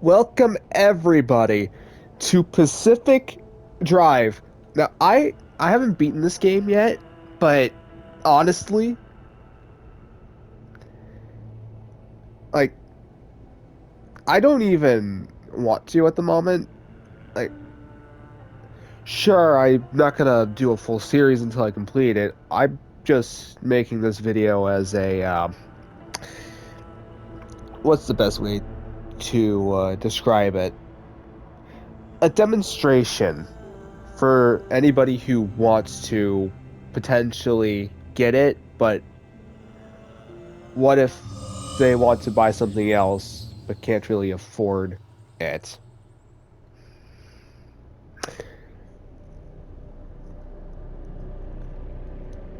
Welcome everybody to Pacific Drive. Now, I haven't beaten this game yet, but honestly, like I don't even want to at the moment. Like, sure, I'm not gonna do a full series until I complete it. I'm just making this video as a what's the best way to describe it? A demonstration for anybody who wants to potentially get it, but what if they want to buy something else but can't really afford it?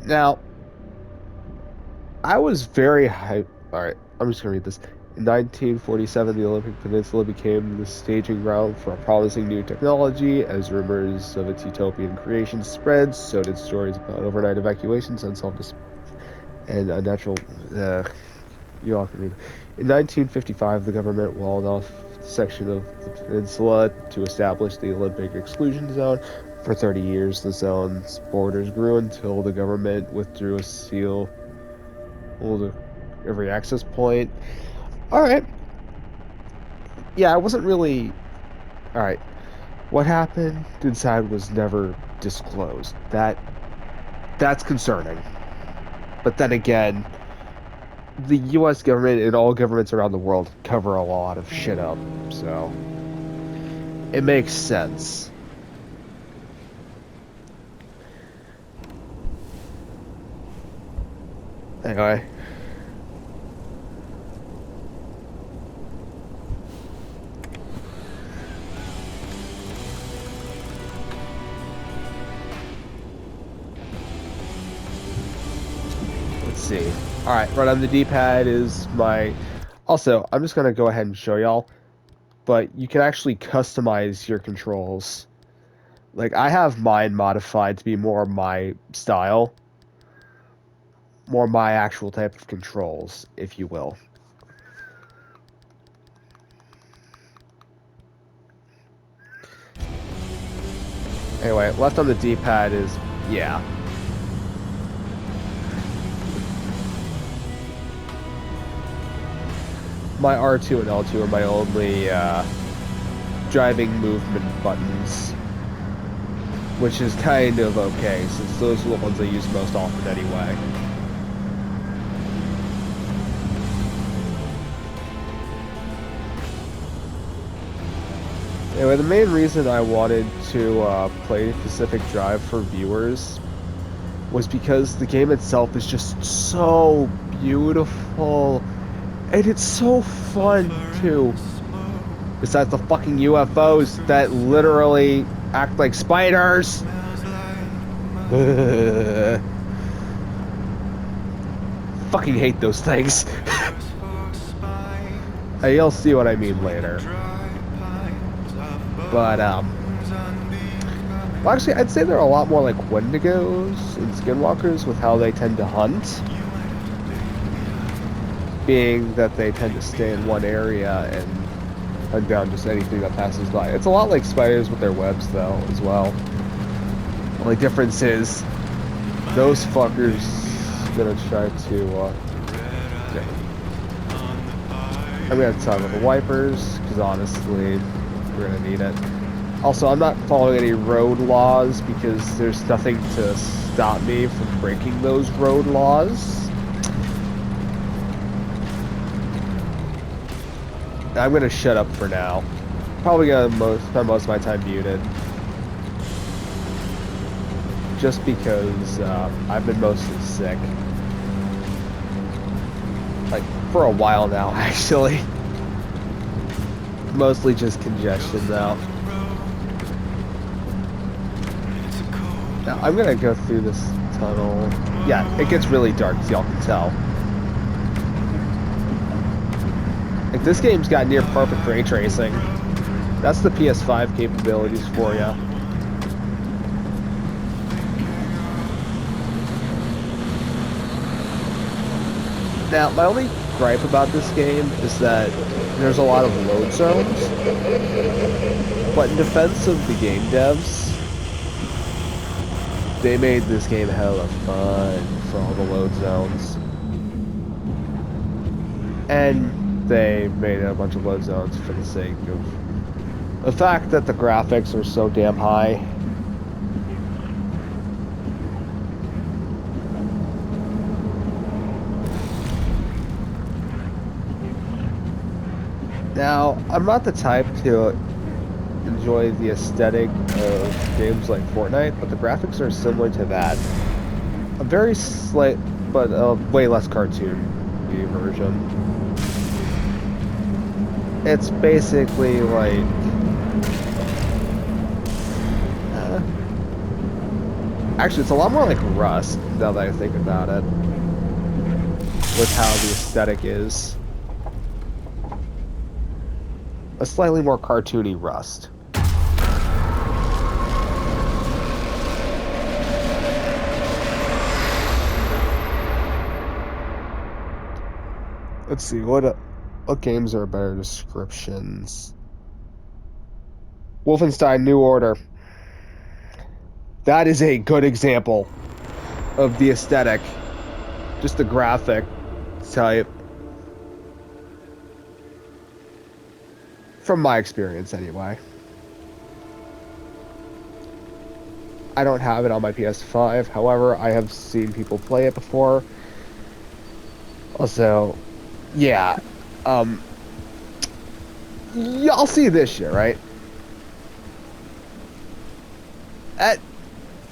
Now, I was very hyped. All right, I'm just gonna read this. In 1947, the Olympic Peninsula became the staging ground for a promising new technology. As rumors of its utopian creation spread, so did stories about overnight evacuations, unsolved and unnatural. You all can read. In 1955, the government walled off a section of the peninsula to establish the Olympic exclusion zone. For 30 years, the zone's borders grew until the government withdrew a seal over every access point. All right. Yeah, I wasn't really. All right. What happened inside was never disclosed. That's concerning. But then again, the U.S. government and all governments around the world cover a lot of shit up, so it makes sense. Anyway. Let's see. Alright, right on the D-pad is my... Also, I'm just going to go ahead and show y'all, but you can actually customize your controls. Like, I have mine modified to be more my style. More my actual type of controls, if you will. Anyway, left on the D-pad is... yeah. My R2 and L2 are my only driving movement buttons, which is kind of okay, since those are the ones I use most often anyway. Anyway, the main reason I wanted to play Pacific Drive for viewers was because the game itself is just so beautiful. And it's so fun, too. Besides the fucking UFOs that literally act like spiders. Fucking hate those things. You'll see what I mean later. But, well, actually, I'd say they're a lot more like Wendigos and Skinwalkers with how they tend to hunt. Being that they tend to stay in one area and hunt down just anything that passes by. It's a lot like spiders with their webs, though, as well. Only difference is those fuckers gonna try to. I'm gonna talk about the wipers because honestly, we're gonna need it. Also, I'm not following any road laws because there's nothing to stop me from breaking those road laws. I'm gonna shut up for now. Probably gonna spend most of my time muted. Just because I've been mostly sick. Like, for a while now, actually. Mostly just congestion, though. Now, I'm gonna go through this tunnel. Yeah, it gets really dark, as y'all can tell. Like, this game's got near perfect ray tracing. That's the PS5 capabilities for you. Now, my only gripe about this game is that there's a lot of load zones, but in defense of the game devs, they made this game hella fun for all the load zones. And they made a bunch of load zones for the sake of the fact that the graphics are so damn high. Now, I'm not the type to enjoy the aesthetic of games like Fortnite, but the graphics are similar to that. A very slight, but a way less cartoony version. It's basically like... actually, it's a lot more like Rust, now that I think about it. With how the aesthetic is. A slightly more cartoony Rust. Let's see, what games are better descriptions? Wolfenstein New Order. That is a good example of the aesthetic. Just the graphic type. From my experience, anyway. I don't have it on my PS5. However, I have seen people play it before. Also, yeah. Y'all see this shit, right? At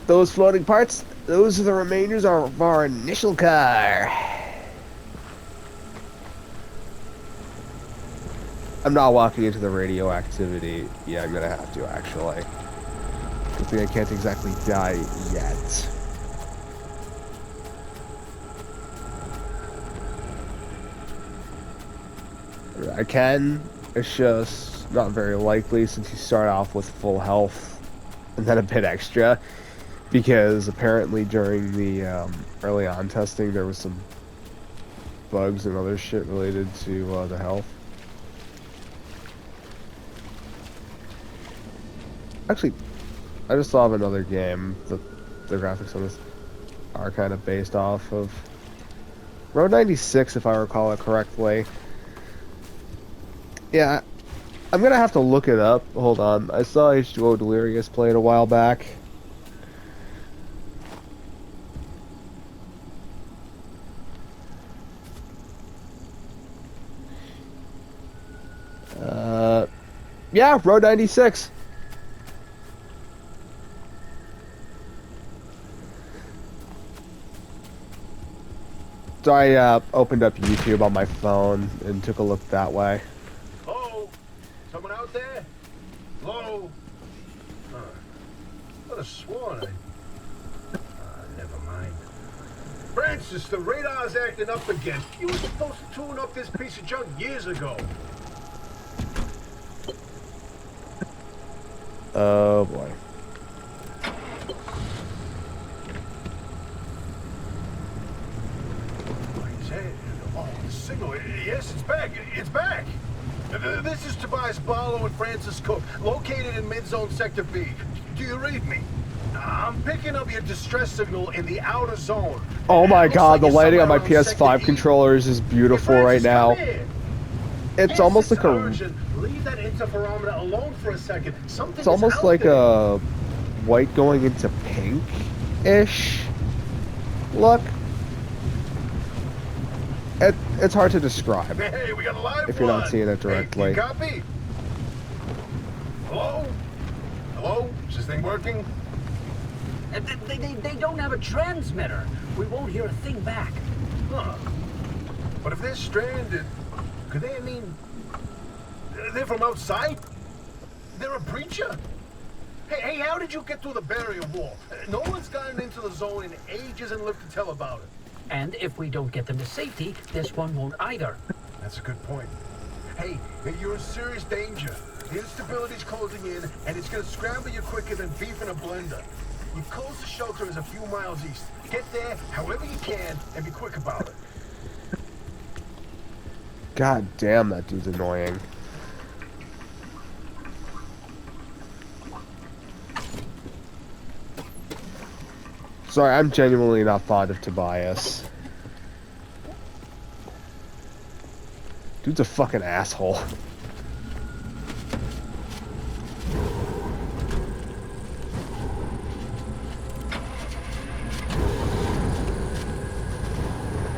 those floating parts, those are the remainders of our initial car. I'm not walking into the radioactivity. Yeah, I'm gonna have to, actually. Good thing I can't exactly die yet. I can. It's just not very likely since you start off with full health and then a bit extra. Because apparently during the early on testing there was some bugs and other shit related to the health. Actually, I just saw of another game that the graphics on this are kind of based off of Road 96, if I recall it correctly. Yeah, I'm gonna have to look it up. Hold on, I saw H2O Delirious play it a while back. Yeah, Road 96. So I opened up YouTube on my phone and took a look that way. Hello? Someone out there? Hello? Could have sworn never mind. Francis, the radar's acting up again. You were supposed to tune up this piece of junk years ago. Oh boy. Oh, the signal. Yes, it's back. It's back. This is Tobias Barlow and Francis Cook, located in mid-zone Sector B. Do you read me? I'm picking up your distress signal in the outer zone. Oh my god, the lighting on my PS5 controllers is beautiful right now. It's almost like a... Leave that interferometer alone for a second. It's almost like a white going into pink-ish look. It's hard to describe. Hey, we got a live if you're not seeing it directly. Hey, copy? Hello? Hello? Is this thing working? They don't have a transmitter. We won't hear a thing back. Huh. But if they're stranded, could they, they're from outside? They're a breacher? Hey, how did you get through the barrier wall? No one's gotten into the zone in ages and lived to tell about it. And if we don't get them to safety, this one won't either. That's a good point. Hey, you're in serious danger. The instability's closing in, and it's gonna scramble you quicker than beef in a blender. Your closest shelter is a few miles east. Get there however you can, and be quick about it. God damn, that dude's annoying. Sorry, I'm genuinely not fond of Tobias. Dude's a fucking asshole.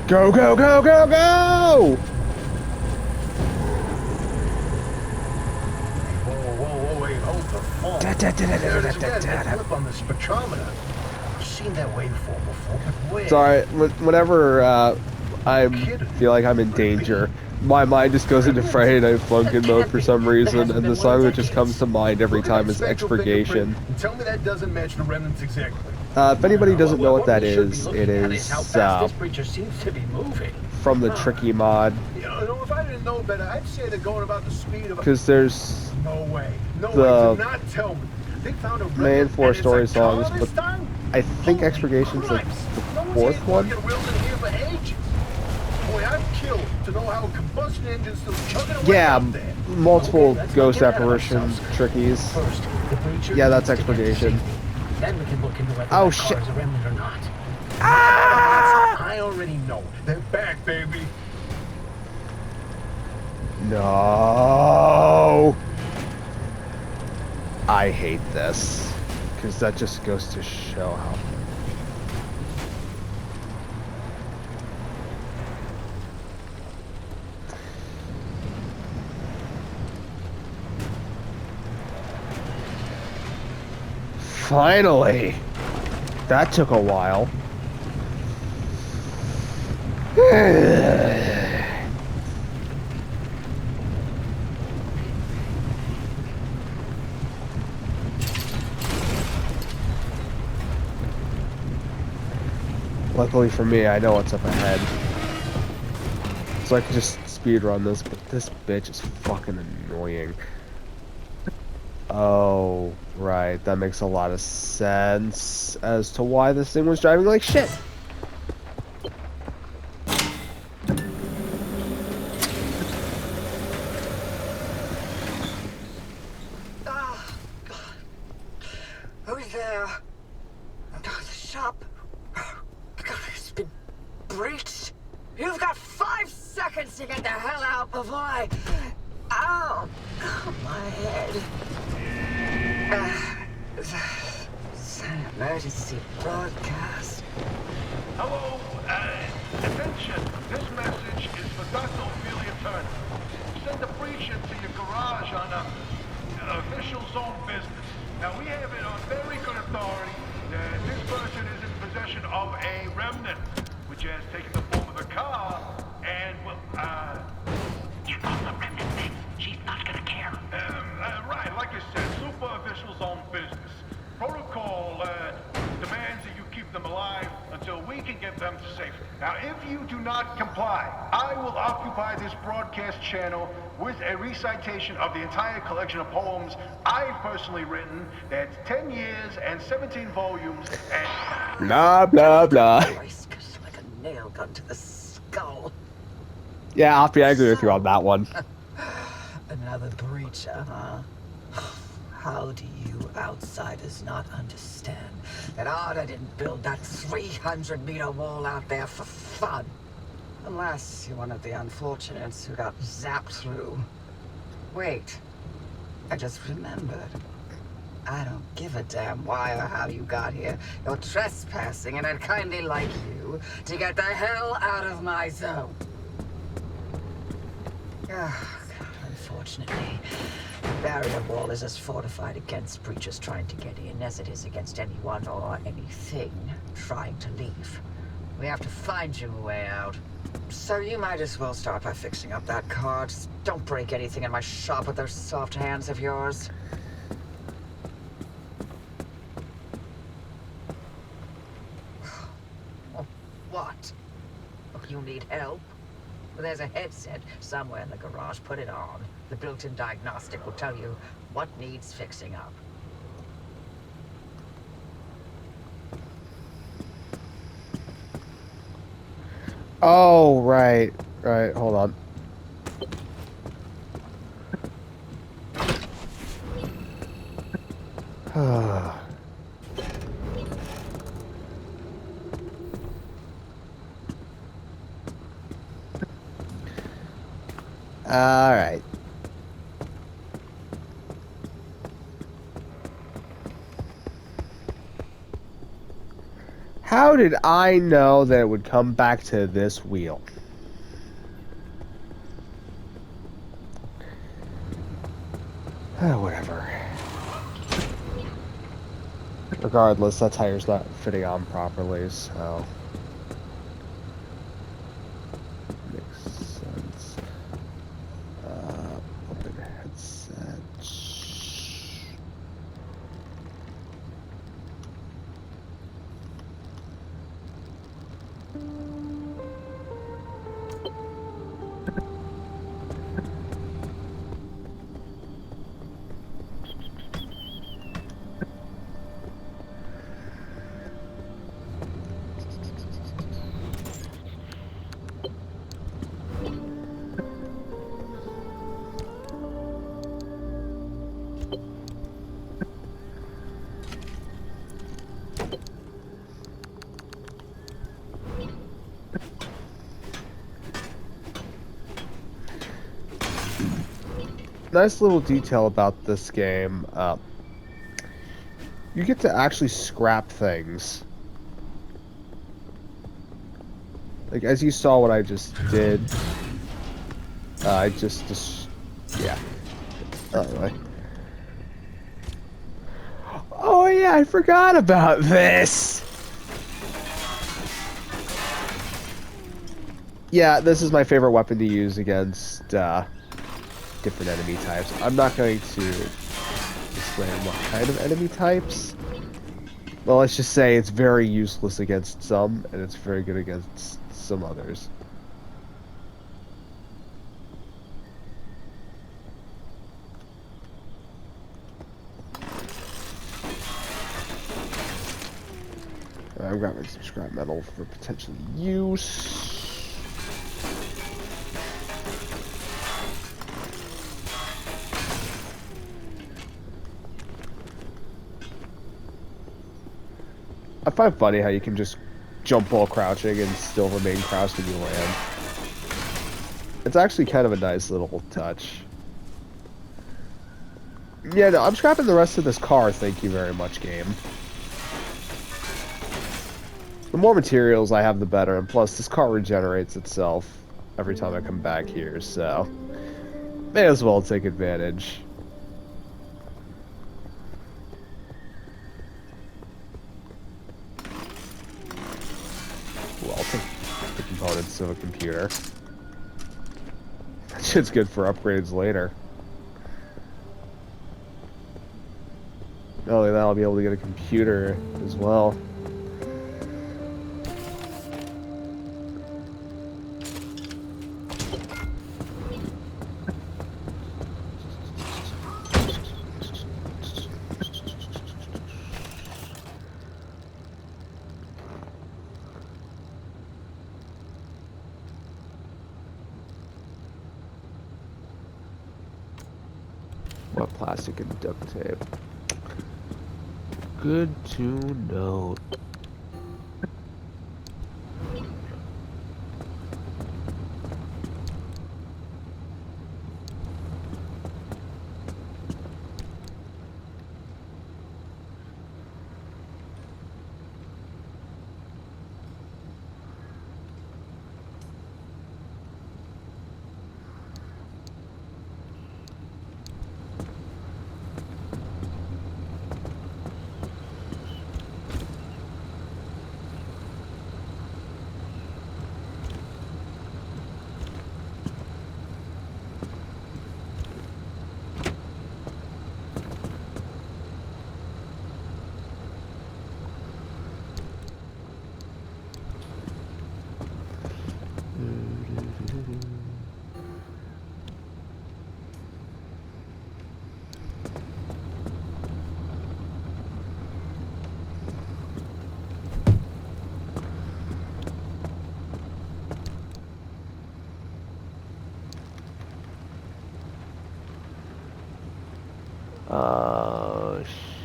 Go, go, go, go, go! Whoa, wait, hold the phone. There it is again, that flip on the spectrometer. I've seen that waveform before, but where? Sorry, whenever I feel like I'm in danger, my mind just goes into Friday Night Funkin' mode for some reason, and the song that just comes to mind every Look at time that is spectral Expurgation. fingerprint and tell me that doesn't match the remnants exactly. If anybody doesn't know what that we should be is, looking it at is how fast this creature seems to be moving. from the Tricky mod, You know, if I didn't know better, I'd say they're going about the speed of a... because there's No way. No the way. Do not tell me. They found a main remnant four and it's story a car songs, this but time? I think Holy Expurgation's like Christ. the No one's fourth had one. fucking wheels in here for ages. Boy, I'd kill to know how a combustion engine's still chugging away Yeah, out there. multiple Okay, let's not ghost get ahead of apparition ourselves. trickies. First, the breacher Yeah, that's needs to get to Expurgation. safety. Then we can look into whether Oh, that shit. car is a remnant or not. I already know. They're back, baby. No. I hate this, because that just goes to show how. Finally! That took a while. Luckily for me, I know what's up ahead. So I can just speedrun this, but this bitch is fucking annoying. Oh, right. That makes a lot of sense as to why this thing was driving like shit. Who's there? The shop. God, it's been breached. You've got 5 seconds to get the hell out before I... Ow! Oh, my head. It's an emergency broadcast. Hello, attention. This message is for Dr. Ophelia Turner. Send a breacher to your garage on official zone business. Now, we have it on very good authority that this person is in possession of a remnant, which has taken the form of a car, and, well, You know the remnant thing. She's not gonna care. right, like I said, super official zone business. Protocol, demands that you keep them alive until we can get them to safety. Now, if you do not comply, I will occupy this broadcast channel with a recitation of the entire collection of poems I've personally written. That's 10 years and 17 volumes, and... Blah, blah, blah. Voice goes like a nail gun to the skull. Yeah, I'll be angry with you on that one. Another breacher, huh? How do you outsiders not understand that Arda didn't build that 300-meter wall out there for fun? Unless you're one of the unfortunates who got zapped through. Wait, I just remembered. I don't give a damn why or how you got here. You're trespassing, and I'd kindly like you to get the hell out of my zone. Ah, God, unfortunately, the barrier wall is as fortified against breachers trying to get in as it is against anyone or anything trying to leave. We have to find you a way out. So you might as well start by fixing up that car. Just don't break anything in my shop with those soft hands of yours. What? You need help? Well, there's a headset somewhere in the garage. Put it on. The built-in diagnostic will tell you what needs fixing up. Oh, right. Right, hold on. All right. How did I know that it would come back to this wheel? Whatever. Regardless, that tire's not fitting on properly, so... Makes sense. Open headset. Nice little detail about this game. You get to actually scrap things. Like, as you saw what I just did. I just yeah. Anyway. Oh yeah, I forgot about this! Yeah, this is my favorite weapon to use against, different enemy types. I'm not going to explain what kind of enemy types. Well, let's just say it's very useless against some, and it's very good against some others. I'm grabbing some scrap metal for potential use. I find funny how you can just jump while crouching and still remain crouched when you land. It's actually kind of a nice little touch. Yeah, no, I'm scrapping the rest of this car, thank you very much, game. The more materials I have, the better, and plus, this car regenerates itself every time I come back here, so... may as well take advantage. Well, I'll take the components of a computer. That shit's good for upgrades later. Not only that, I'll be able to get a computer as well. What, plastic and duct tape? Good to know.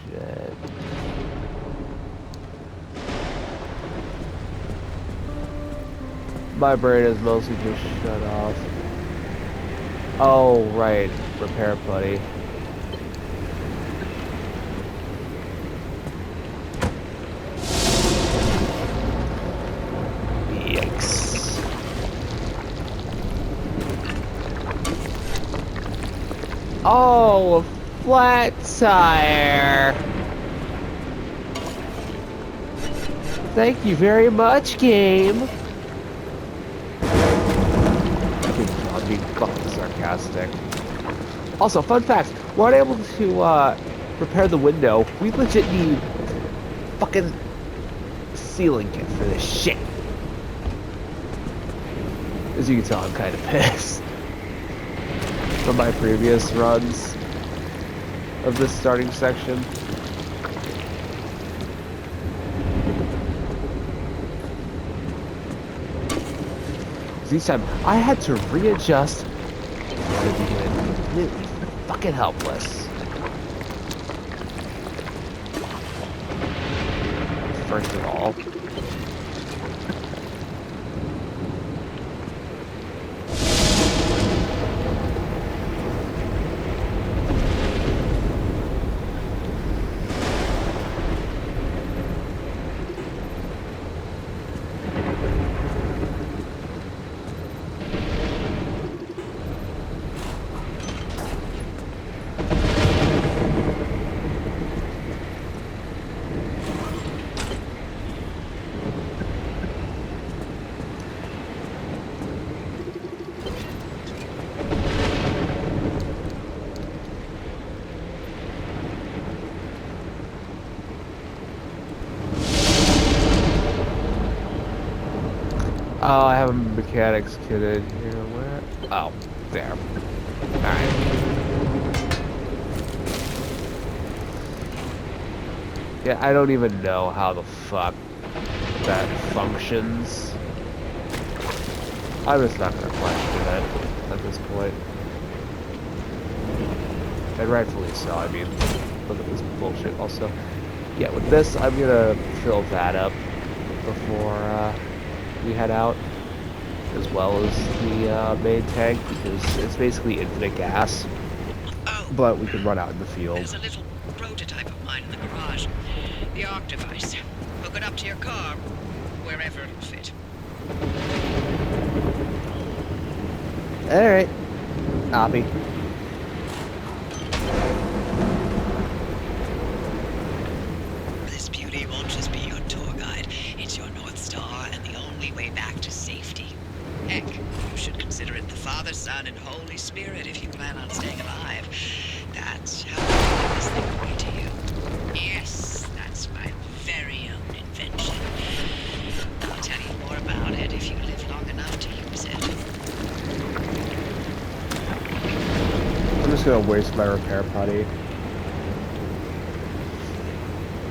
shit. My brain is mostly just shut off. Oh, right. Repair buddy. Yikes. Oh, a flat tire. Thank you very much, game. I'm being fucking sarcastic. Also, fun fact, we're unable to repair the window. We legit need fucking sealing kit for this shit. As you can tell, I'm kind of pissed from my previous runs of this starting section. Each time I had to readjust to be completely fucking helpless. First of all. Oh, I have a mechanics kit in here. Where? Oh, there. Alright. Yeah, I don't even know how the fuck that functions. I'm just not gonna question it at this point. And rightfully so, I mean, look at this bullshit. Also, yeah, with this, I'm gonna fill that up before, we head out, as well as the main tank, because it's basically infinite gas, Oh, but we can run out in the field. there's a little prototype of mine in the garage. The ARC device. Hook it up to your car, wherever it'll fit. Alright, copy. This beauty won't just be your tour guide. It's your North Star and the only way back to safety. Heck, you should consider it the Father, Son, and Holy Spirit if you plan on staying alive. That's how I give this thing away to you. Yes, that's my very own invention. I'll tell you more about it if you live long enough to use it. I'm just gonna waste my repair putty.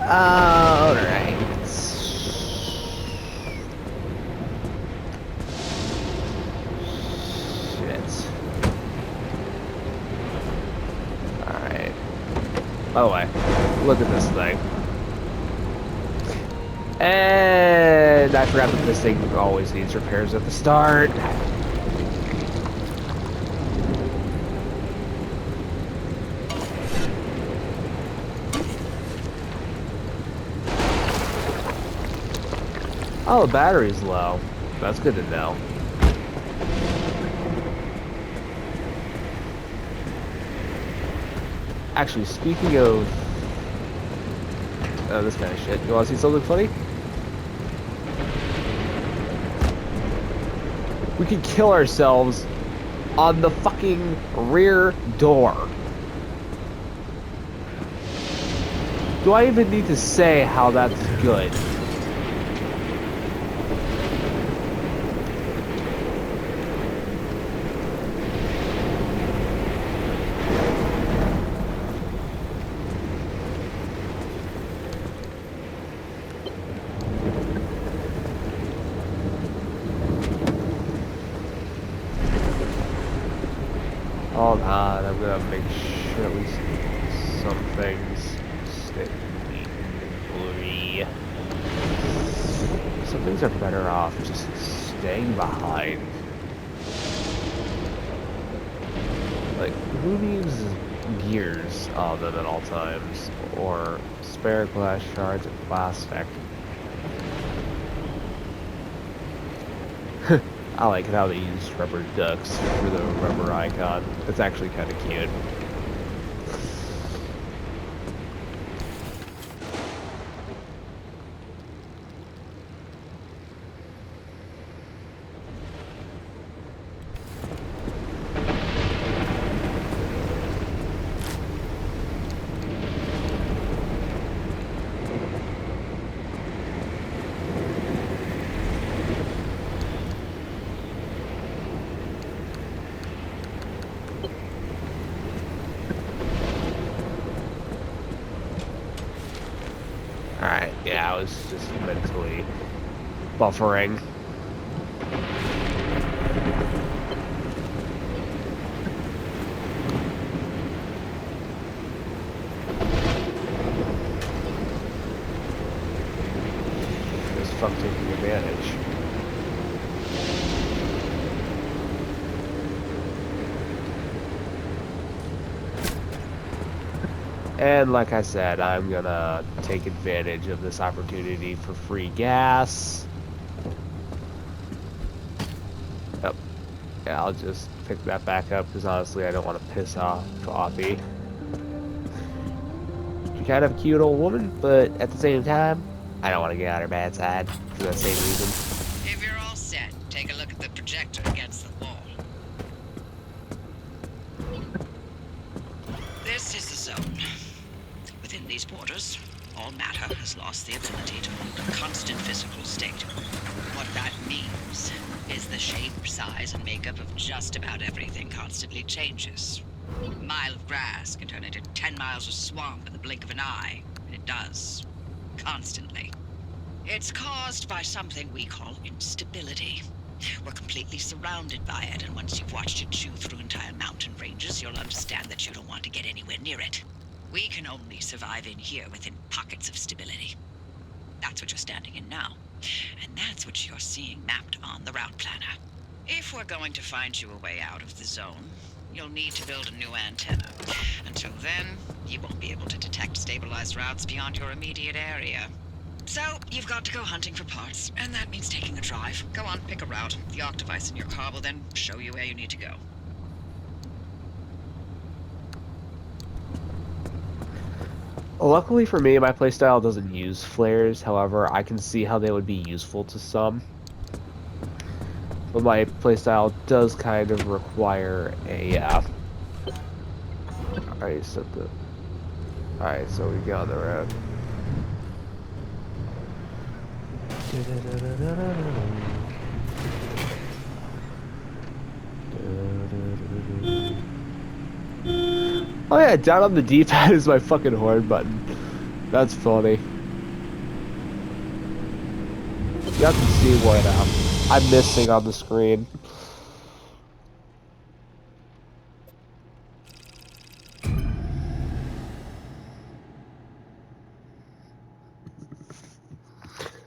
Alright. Shit. Alright. By the way, look at this thing. And I forgot that this thing always needs repairs at the start. Oh, the battery's low. That's good to know. Actually, speaking of this kind of shit, you want to see something funny? We can kill ourselves on the fucking rear door. Do I even need to say how that's good? Hold on, I'm gonna make sure at least some things Three. Some things are better off just staying behind. Like, who needs gears on them at all times? Or spare glass shards of plastic? I like how they use rubber ducks for the rubber icon. It's actually kind of cute. Alright, yeah, I was just mentally buffering. Just fuck taking advantage. And like I said, I'm gonna take advantage of this opportunity for free gas. Yep. Yeah, I'll just pick that back up because honestly I don't want to piss off Coffee. She's kind of a cute old woman, but at the same time, I don't want to get on her bad side for that same reason. If you're all set, take a look at the projector against the wall. This is the zone. Within these borders, all matter has lost the ability to hold a constant physical state. What that means is the shape, size, and makeup of just about everything constantly changes. A mile of grass can turn into 10 miles of swamp in the blink of an eye, and it does. Constantly. It's caused by something we call instability. We're completely surrounded by it, and once you've watched it chew through entire mountain ranges, you'll understand that you don't want to get anywhere near it. We can only survive in here within pockets of stability. That's what you're standing in now. And that's what you're seeing mapped on the route planner. If we're going to find you a way out of the zone, you'll need to build a new antenna. Until then, you won't be able to detect stabilized routes beyond your immediate area. So, you've got to go hunting for parts, and that means taking a drive. Go on, pick a route. The Arc device in your car will then show you where you need to go. Luckily for me, my playstyle doesn't use flares. However, I can see how they would be useful to some. But my playstyle does kind of require a, Alright, so we get on the road. Oh yeah, down on the D-pad is my fucking horn button. That's funny. You have to see what I'm missing on the screen.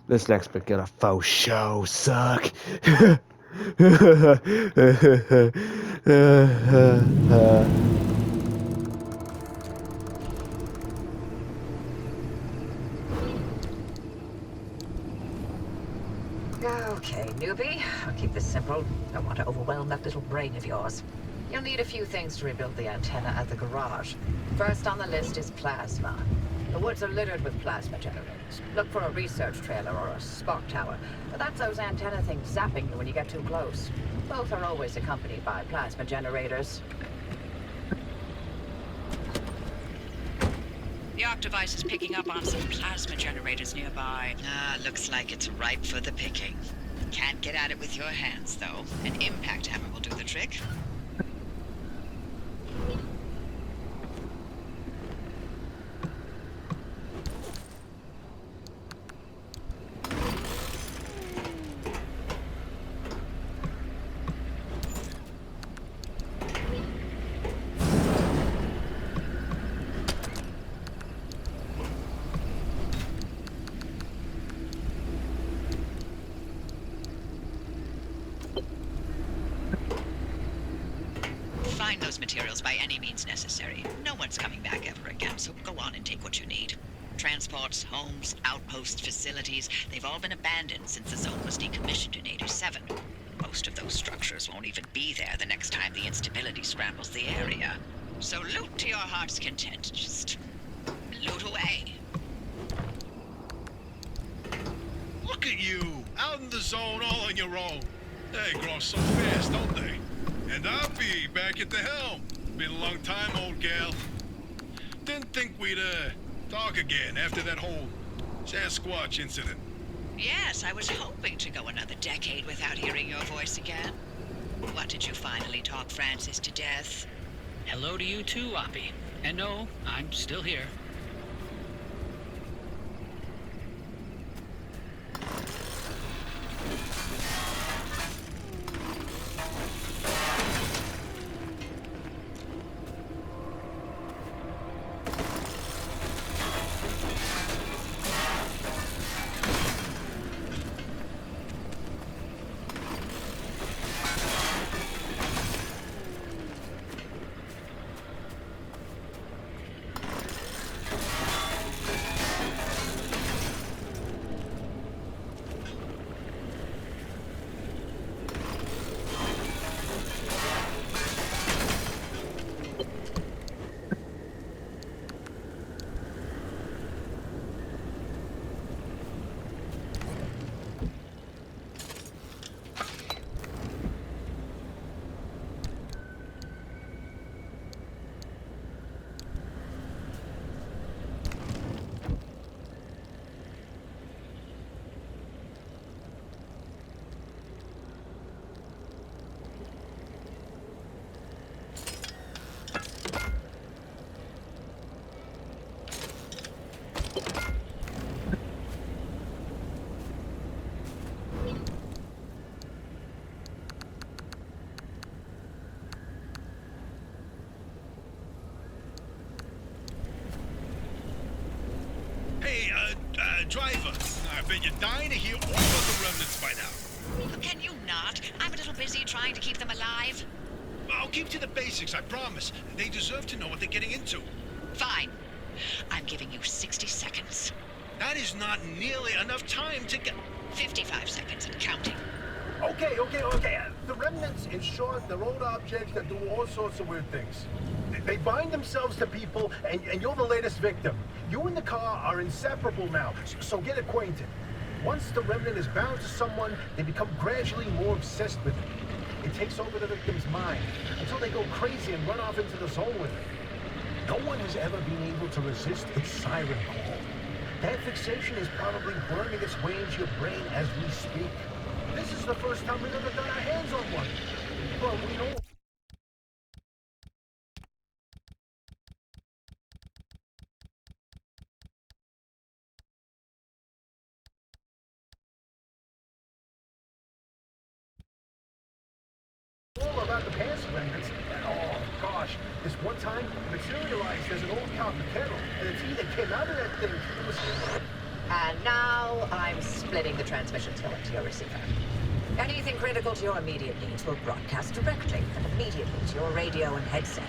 This next bit gonna faux show suck. Okay, newbie. I'll keep this simple. Don't want to overwhelm that little brain of yours. You'll need a few things to rebuild the antenna at the garage. First on the list is plasma. The woods are littered with plasma generators. Look for a research trailer or a spark tower. But that's those antenna things zapping you when you get too close. Both are always accompanied by plasma generators. The Arc device is picking up on some plasma generators nearby. Looks like it's ripe for the picking. Can't get at it with your hands, though. An impact hammer will do the trick. materials by any means necessary. No one's coming back ever again, so go on and take what you need. Transports, homes, outposts, facilities, they've all been abandoned since the zone was decommissioned in 87. Most of those structures won't even be there the next time the instability scrambles the area. So loot to your heart's content. Just loot away. Look at you, out in the zone all on your own. They grow so fast, don't they? And I'll be back at the helm. Been a long time, old gal. Didn't think we'd, talk again after that whole Sasquatch incident. Yes, I was hoping to go another decade without hearing your voice again. What did you finally talk Francis to death? Hello to you too, Oppie. And no, I'm still here. Hey, driver, I bet you're dying to hear all about the remnants by now. Can you not? I'm a little busy trying to keep them alive. I'll keep to the basics, I promise. They deserve to know what they're getting into. Fine. I'm giving you 60 seconds. That is not nearly enough time to get... 55 seconds and counting. Okay. The remnants, in short, they're old objects that do all sorts of weird things. They bind themselves to people, and you're the latest victim. You and the car are inseparable now, so get acquainted. Once the remnant is bound to someone, they become gradually more obsessed with it. It takes over the victim's mind until they go crazy and run off into the zone with it. No one has ever been able to resist its siren call. That fixation is probably burning its way into your brain as we speak. This is the first time we've ever got our hands on one. Well, we know... all about the past remnants. Oh, gosh. This one time, it materialized as an old copper kettle, and the tea that came out of that thing, it was... And now I'm splitting the transmission signal to your receiver. Anything critical to your immediate needs will broadcast directly and immediately to your radio and headset.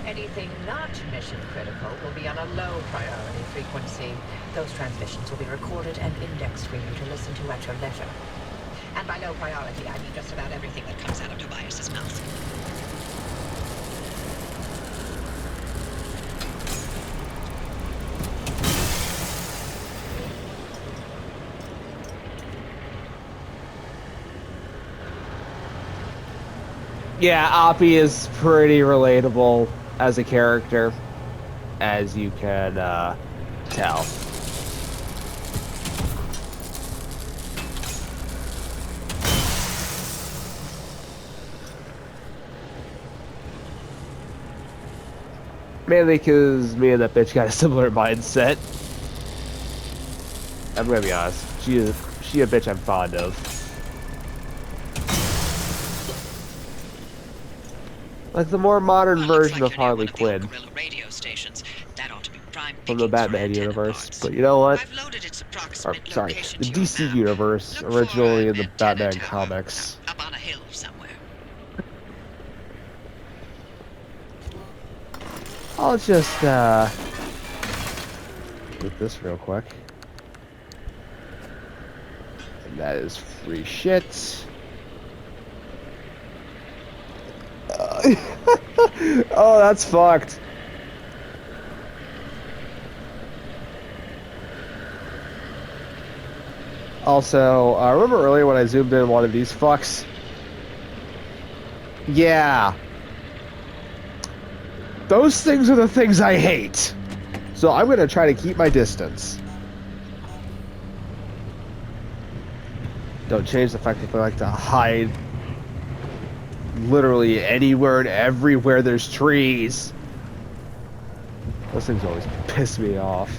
Anything not mission critical will be on a low priority frequency. Those transmissions will be recorded and indexed for you to listen to at your leisure. And by low priority, I mean just about everything that Comes out of Tobias's mouth. Yeah, Oppie is pretty relatable as a character, as you can tell. Mainly because me and that bitch got a similar mindset. I'm gonna be honest, she a bitch I'm fond of. Like the more modern Well, version looks of like Harley you're near one Quinn of the old guerrilla radio stations. That ought to be prime from the pickings for Batman antenna universe. parts. But you know what? I've loaded its Or, approximate sorry, location the to your DC map. universe, Look for originally an in the antenna Batman tower comics. up on a hill somewhere. I'll just get this real quick. And that is free shit. Oh, that's fucked. Also, remember earlier when I zoomed in one of these fucks? Yeah. Those things are the things I hate. So I'm going to try to keep my distance. Don't change the fact that I like to hide literally anywhere and everywhere there's trees. Those things always piss me off.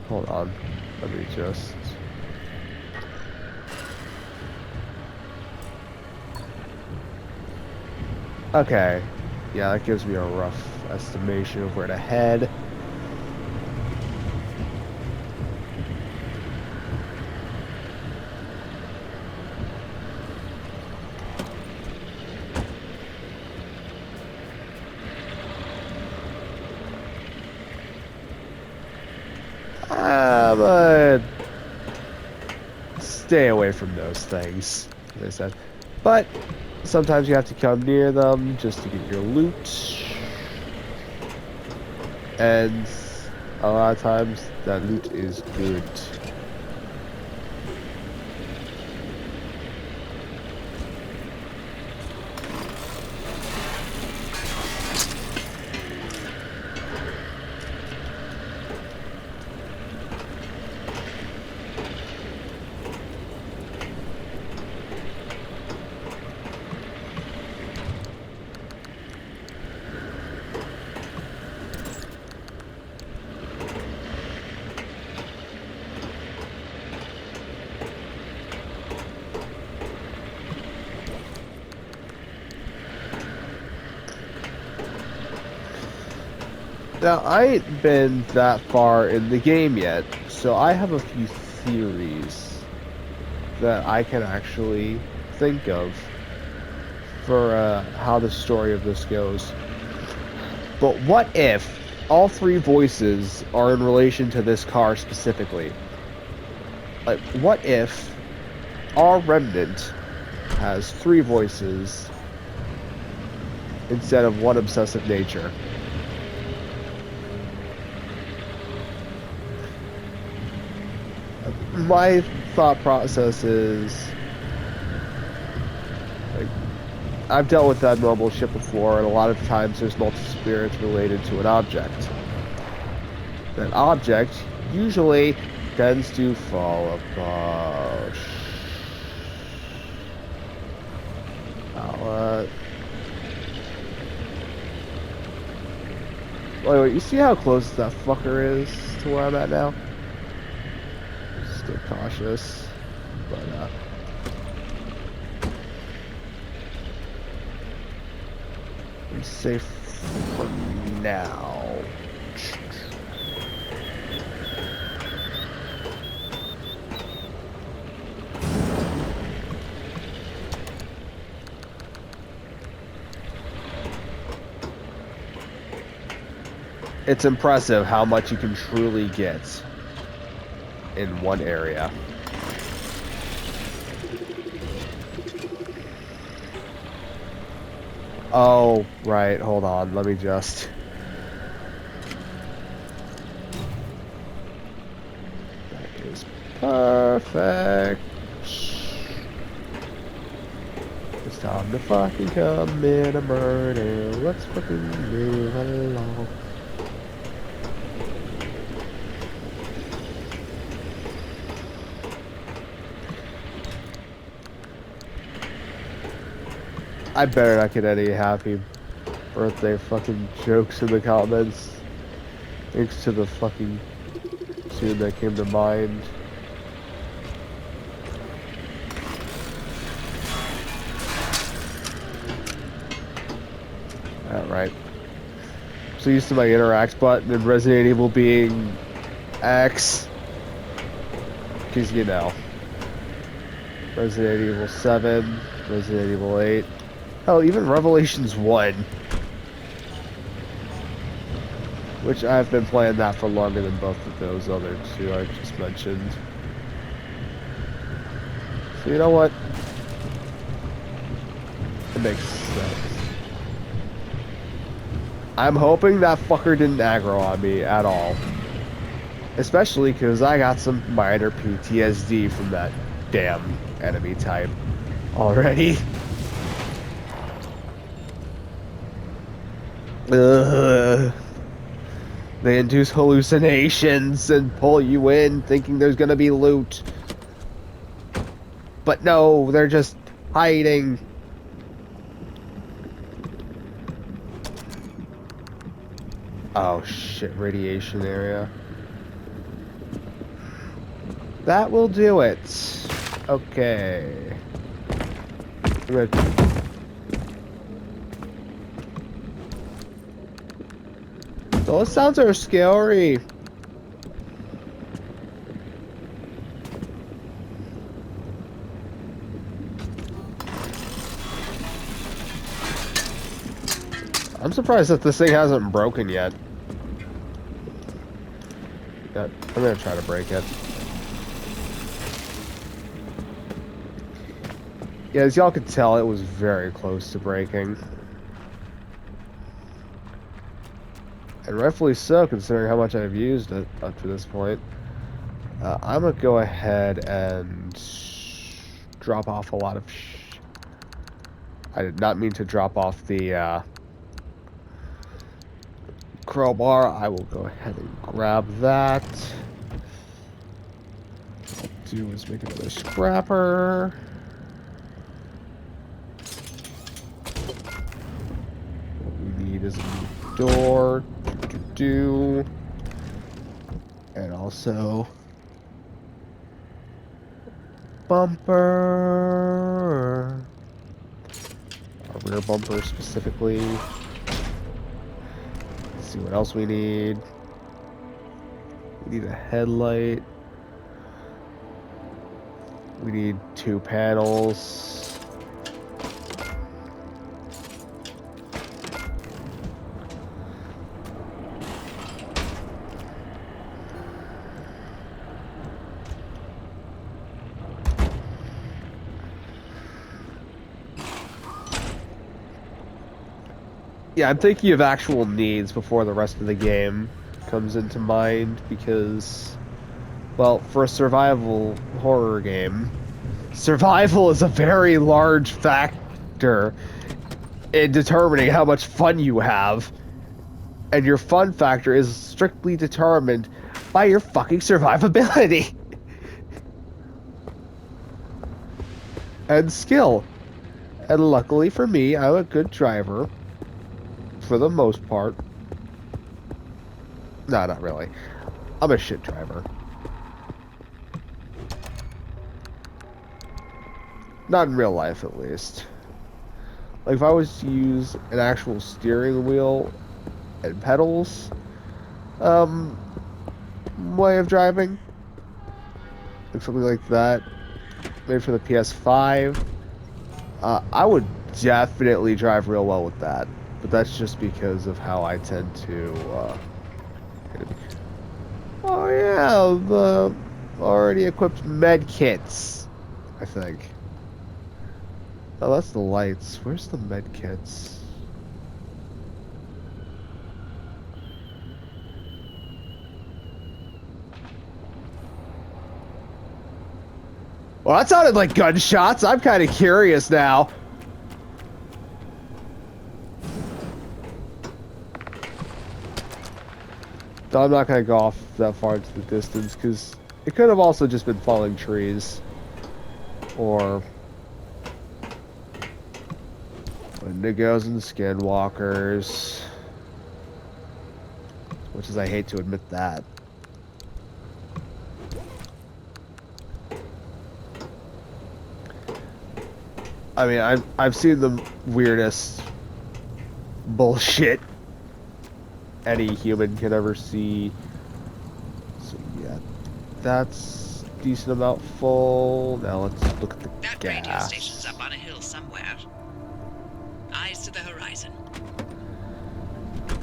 Hold on. Let me just... Okay. Yeah, that gives me a rough estimation of where to head. But stay away from those things, as I said. But sometimes you have to come near them just to get your loot. And a lot of times that loot is good. Now, I ain't been that far in the game yet, so I have a few theories that I can actually think of for how the story of this goes. But what if all three voices are in relation to this car specifically? Like, what if our Remnant has three voices instead of one obsessive nature? My thought process is, like, I've dealt with that normal ship before, and a lot of times there's multi-spirits related to an object. That object usually tends to fall apart. Wait, you see how close that fucker is to where I'm at now? Still cautious, but I'm safe for now. It's impressive how much you can truly get in one area. Oh, right, hold on, let me just... That is perfect. It's time to fucking commit a murder. Let's fucking move along. I better not get any happy birthday fucking jokes in the comments. Thanks to the fucking tune that came to mind. Alright. So used to my interact button and Resident Evil being X. Because you know. Resident Evil 7, Resident Evil 8. Hell, even Revelations 1, which I've been playing that for longer than both of those other two I just mentioned. So you know what? It makes sense. I'm hoping that fucker didn't aggro on me at all. Especially because I got some minor PTSD from that damn enemy type already. Ugh. They induce hallucinations and pull you in thinking there's gonna be loot. But no, they're just hiding. Oh shit, radiation area. That will do it. Okay. I'm gonna... Those sounds are scary. I'm surprised that this thing hasn't broken yet. I'm gonna try to break it. Yeah, as y'all could tell, it was very close to breaking. And rightfully so, considering how much I've used it up to this point. I'm gonna go ahead and drop off a lot of I did not mean to drop off the crowbar. I will go ahead and grab that. What I'll do is make another scrapper. What we need is a new door. And also bumper. Our rear bumper specifically. Let's see what else we need. We need a headlight. We need 2 panels. Yeah, I'm thinking of actual needs before the rest of the game comes into mind because, well, for a survival horror game, survival is a very large factor in determining how much fun you have. And your fun factor is strictly determined by your fucking survivability. And skill. And luckily for me, I'm a good driver. For the most part. No, not really. I'm a shit driver. Not in real life, at least. Like, if I was to use an actual steering wheel and pedals, way of driving, like something like that, maybe for the PS5, I would definitely drive real well with that. But that's just because of how I tend to, oh yeah, the already equipped med kits, I think. Oh, that's the lights. Where's the med kits? Well, that sounded like gunshots. I'm kind of curious now. I'm not going to go off that far into the distance, because it could have also just been falling trees. Or Wendigos and skinwalkers. Which is, I hate to admit that. I mean, I've seen the weirdest bullshit any human can ever see. So yeah, that's decent amount full. Now let's look at the That gas. radio station's up on a hill somewhere. to the horizon.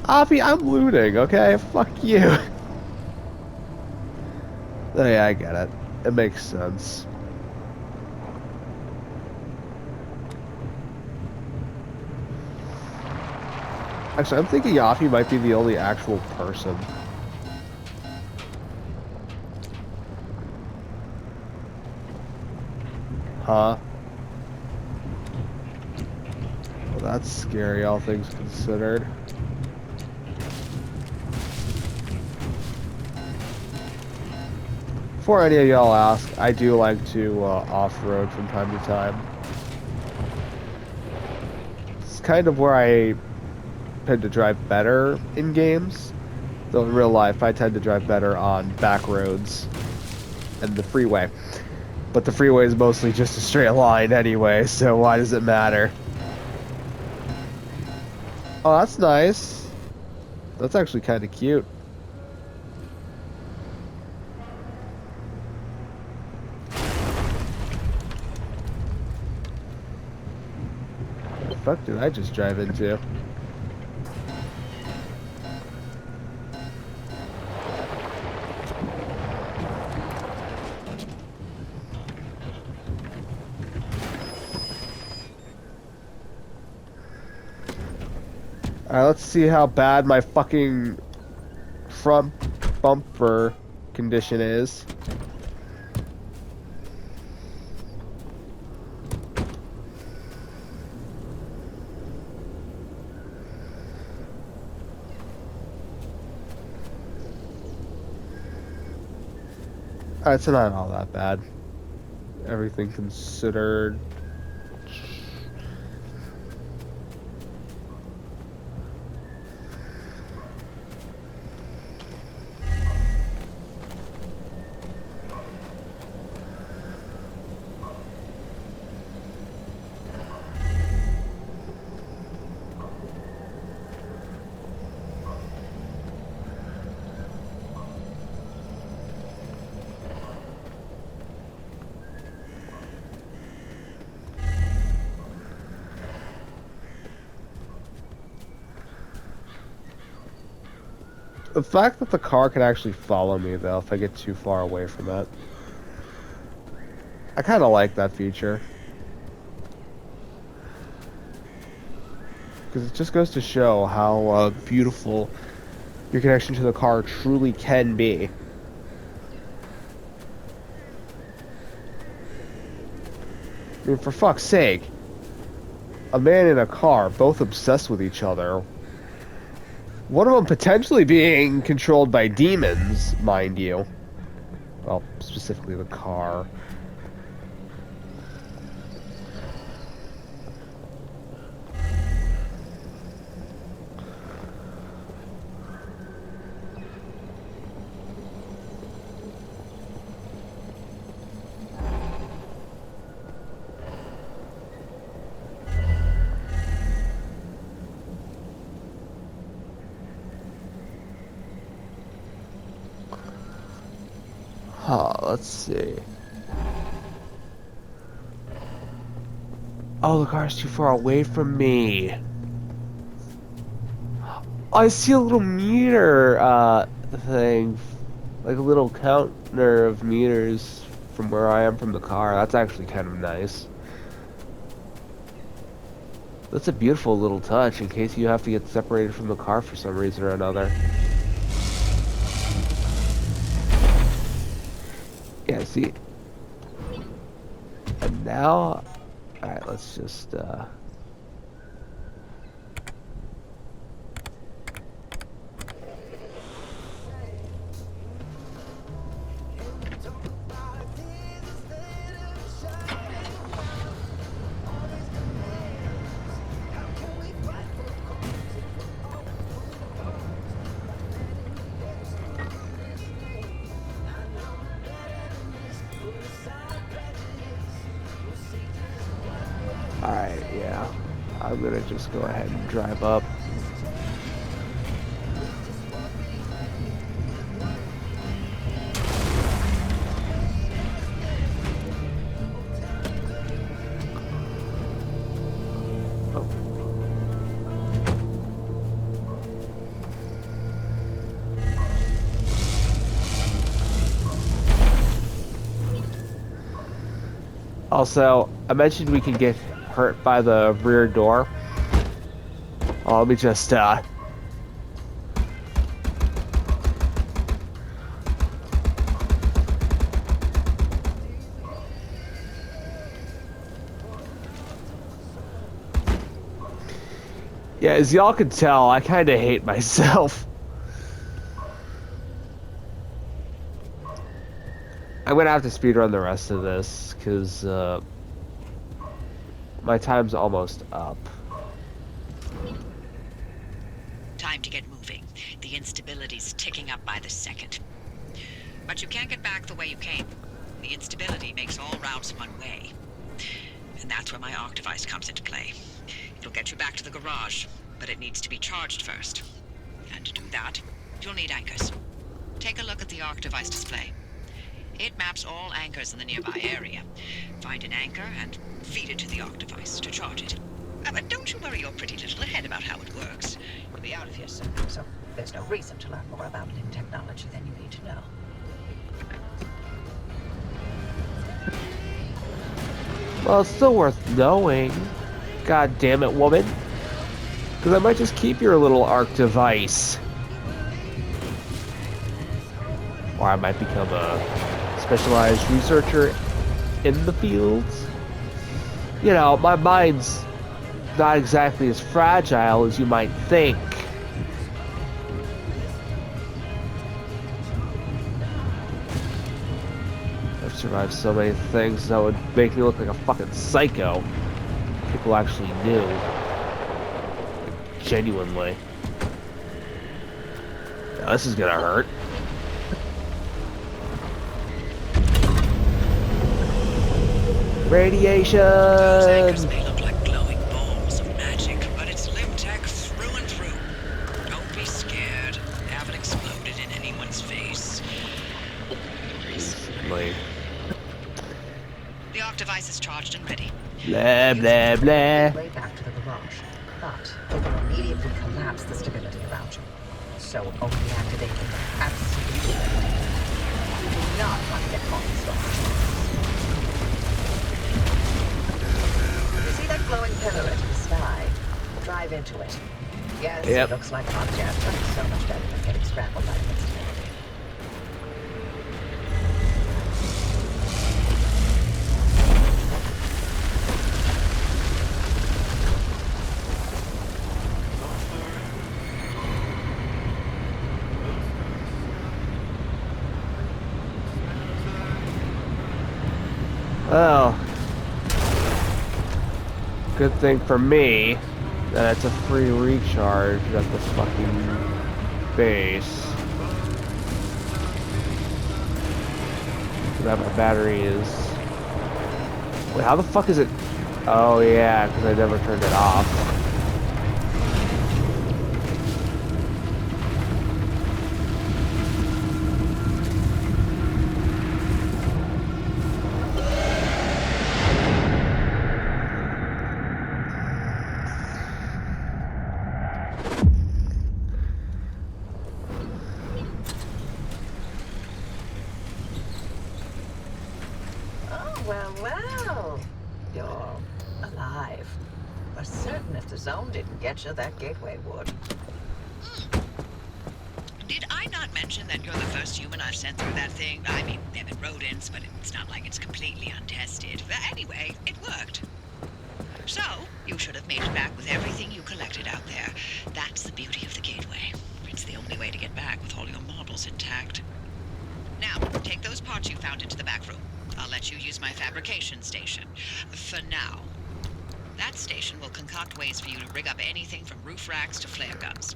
Avi, I'm looting, okay? Fuck you. Oh, yeah, I get it. It makes sense. Actually, I'm thinking Yafi might be the only actual person. Huh? Well, that's scary, all things considered. Before any of y'all ask, I do like to off-road from time to time. It's kind of where I tend to drive better in games. Though in real life, I tend to drive better on back roads and the freeway. But the freeway is mostly just a straight line anyway, so why does it matter? Oh, that's nice. That's actually kind of cute. What the fuck did I just drive into? Alright, let's see how bad my fucking front bumper condition is. Alright, it's not all that bad. Everything considered. The fact that the car can actually follow me, though, if I get too far away from it. I kind of like that feature. Because it just goes to show how beautiful your connection to the car truly can be. I mean, for fuck's sake. A man and a car, both obsessed with each other. One of them potentially being controlled by demons, mind you. Well, specifically the car. Let's see. Oh, the car's too far away from me. I see a little meter thing, like a little counter of meters from where I am from the car. That's actually kind of nice. That's a beautiful little touch in case you have to get separated from the car for some reason or another. Yeah, see. And now, alright, let's just, alright, yeah. I'm gonna just go ahead and drive up. Also, I mentioned we can get hurt by the rear door. Oh, let me just, Yeah, as y'all can tell, I kind of hate myself. I'm gonna have to speedrun the rest of this, because, my time's almost up. Time to get moving. The instability's ticking up by the second. But you can't get back the way you came. The instability makes all routes one way. And that's where my arc device comes into play. It'll get you back to the garage, but it needs to be charged first. And to do that, you'll need anchors. Take a look at the arc device display. It maps all anchors in the nearby area. Find an anchor and feed it to the arc device to charge it. But don't you worry your pretty little head about how it works. You'll be out of here soon, so there's no reason to learn more about Lin technology than you need to know. Well, it's still worth knowing. God damn it, woman. Because I might just keep your little arc device. Or I might become a specialized researcher in the fields. You know, my mind's not exactly as fragile as you might think. I've survived so many things that would make me look like a fucking psycho. People actually knew. Genuinely. Now, this is gonna hurt. Radiation! Those anchors may look like glowing balls of magic, but it's Limtech through and through. Don't be scared. They haven't exploded in anyone's face. Like, The arc device is charged and ready. blah, blah, blah. Way back to the garage, but it will immediately collapse the stability around you. So only activate when you're absolutely ready. You do not want to get caught in storm. You see that glowing pillar into the sky? Drive into it. Yes, Yep. it looks like hot gas, but it's so much better than getting scrambled by the instability. Well, good thing for me that it's a free recharge at the fucking base. So that my battery is... Wait, how the fuck is it... Oh yeah, because I never turned it off. Well. You're alive. For certain if the zone didn't get you, that gateway would. Did I not mention that you're the first human I've sent through that thing? I mean, they've been rodents, but it's not like it's completely untested. But anyway, it worked. So, you should have made it back with everything you collected out there. That's the beauty of the gateway. It's the only way to get back with all your marbles intact. Now, take those parts you found into the back room. I'll let you use my fabrication station. For now. That station will concoct ways for you to rig up anything from roof racks to flare guns.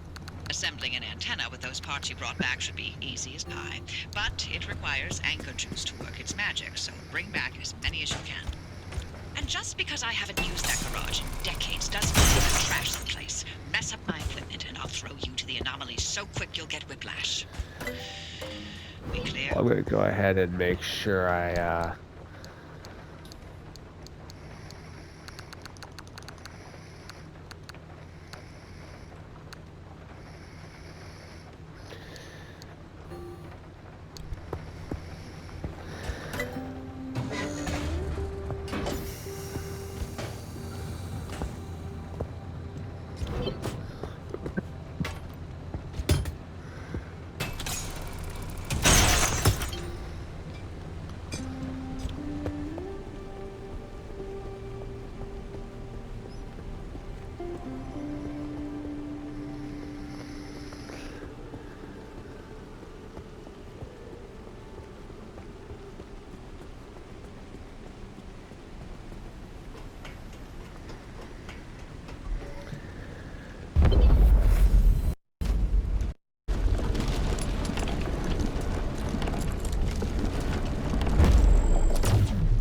Assembling an antenna with those parts you brought back should be easy as pie, but it requires anchor juice to work its magic, so bring back as many as you can. And just because I haven't used that garage in decades doesn't mean I'll trash the place. Mess up my equipment and I'll throw you to the anomalies so quick you'll get whiplash. We clear? I'm gonna go ahead and make sure I,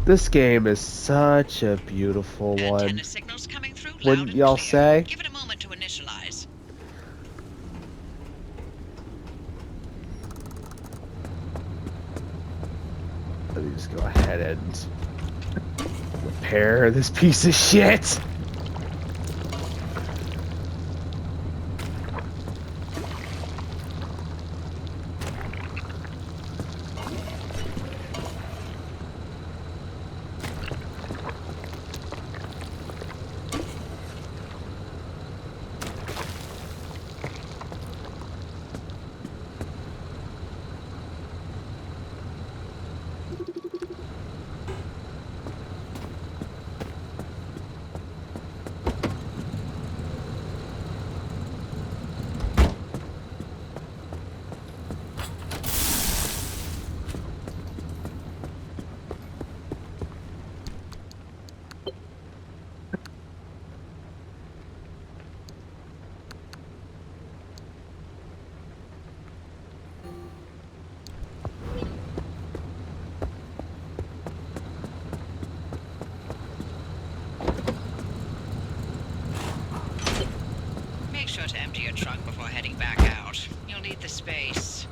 This game is such a beautiful one. Antenna signals coming through loud Wouldn't and y'all clear. say? Give it a moment to initialize. Let me just go ahead and repair this piece of shit. Make sure to empty your trunk before heading back out. You'll need the space.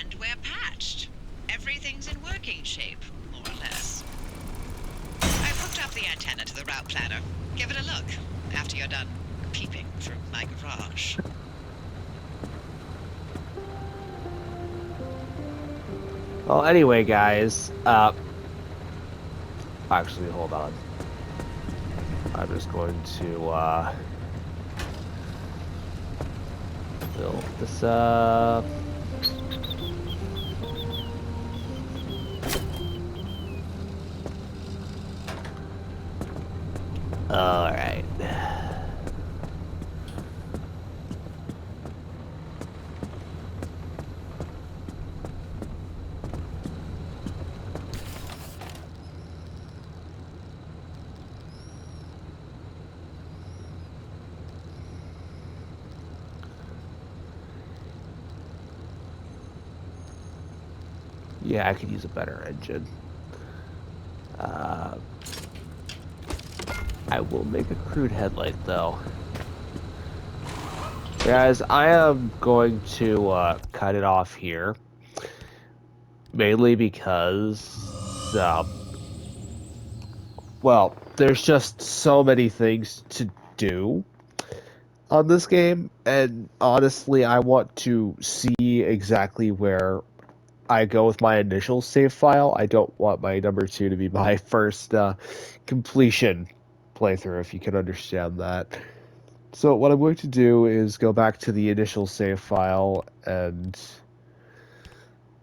And we're patched. Everything's in working shape, more or less. I've hooked up the antenna to the route planner. Give it a look after you're done peeping through my garage. Well, anyway, guys, actually, hold on. I'm just going to, build this up. Alright. Yeah, I could use a better engine. I will make a crude headlight, though. Guys, I am going to cut it off here. Mainly because, well, there's just so many things to do on this game. And honestly, I want to see exactly where I go with my initial save file. I don't want my number 2 to be my first completion playthrough, if you can understand that. So what I'm going to do is go back to the initial save file and,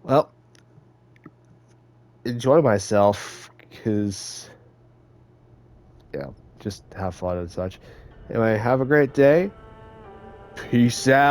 well, enjoy myself, because, yeah, just have fun and such. Anyway, have a great day. Peace out.